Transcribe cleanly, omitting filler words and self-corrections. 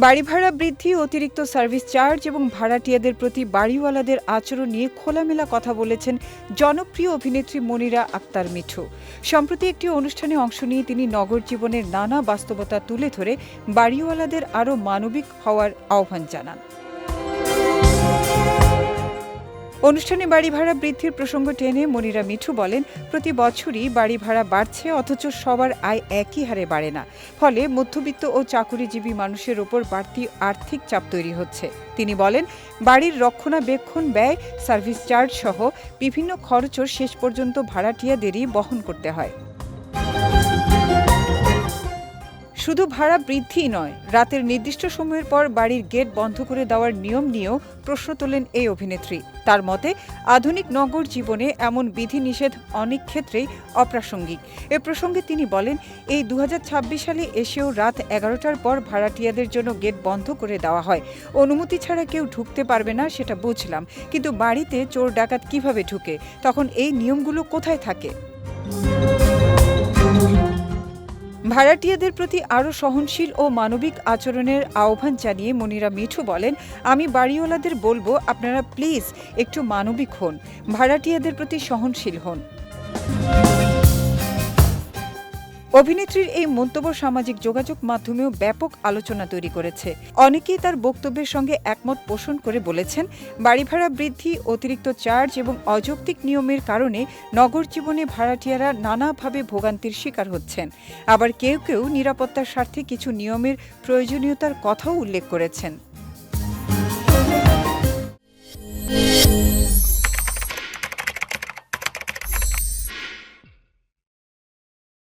বাড়ি ভাড়া বৃদ্ধি, অতিরিক্ত সার্ভিস চার্জ এবং ভাড়াটিয়াদের প্রতি বাড়িওয়ালাদের আচরণ নিয়ে খোলামেলা কথা বলেছেন জনপ্রিয় অভিনেত্রী মনিরা আক্তার মিঠু। সম্প্রতি একটি অনুষ্ঠানে অংশ নিয়ে তিনি নগর জীবনের নানা বাস্তবতা তুলে ধরে বাড়িওয়ালাদের আরও মানবিক হওয়ার আহ্বান জানান। অনুষ্ঠানে বাড়ি ভাড়া বৃদ্ধির প্রসঙ্গ টেনে মনিরা মিঠু বলেন, প্রতি বছরই বাড়ি ভাড়া বাড়ছে, অথচ সবার আয় একই হারে বাড়ে না। ফলে মধ্যবিত্ত ও চাকুরিজীবী মানুষের ওপর বাড়তি আর্থিক চাপ তৈরি হচ্ছে। তিনি বলেন, বাড়ির রক্ষণাবেক্ষণ ব্যয়, সার্ভিস চার্জ সহ বিভিন্ন খরচও শেষ পর্যন্ত ভাড়াটিয়াদেরই বহন করতে হয়। শুধু ভাড়া বৃদ্ধি নয়, রাতের নির্দিষ্ট সময়ের পর বাড়ির গেট বন্ধ করে দেওয়ার নিয়ম নিয়েও প্রশ্ন তোলেন এই অভিনেত্রী। তার মতে, আধুনিক নগর জীবনে এমন বিধিনিষেধ অনেক ক্ষেত্রেই অপ্রাসঙ্গিক। এ প্রসঙ্গে তিনি বলেন, এই 2026 সালে এসেও রাত 11টার পর ভাড়াটিয়াদের জন্য গেট বন্ধ করে দেওয়া হয়। অনুমতি ছাড়া কেউ ঢুকতে পারবে না, সেটা বুঝলাম, কিন্তু বাড়িতে চোর ডাকাত কিভাবে ঢুকে? তখন এই নিয়মগুলো কোথায় থাকে? ভাড়াটিয়াদের প্রতি আরও সহনশীল ও মানবিক আচরণের আহ্বান জানিয়ে মনিরা মিঠু বলেন, আমি বাড়িওয়ালাদের বলবো, আপনারা প্লিজ একটু মানবিক হন, ভাড়াটিয়াদের প্রতি সহনশীল হন। অভিনেত্রীর এই মন্তব্য সামাজিক যোগাযোগ মাধ্যমেও ব্যাপক আলোচনা তৈরি করেছে। অনেকেই তার বক্তব্যের সঙ্গে একমত পোষণ করে বলেছেন, বাড়ি ভাড়া বৃদ্ধি, অতিরিক্ত চার্জ এবং অযৌক্তিক নিয়মের কারণে নগর জীবনে ভাড়াটিয়ারা নানাভাবে ভোগান্তির শিকার হচ্ছেন। আবার কেউ কেউ নিরাপত্তার স্বার্থে কিছু নিয়মের প্রয়োজনীয়তার কথাও উল্লেখ করেছেন।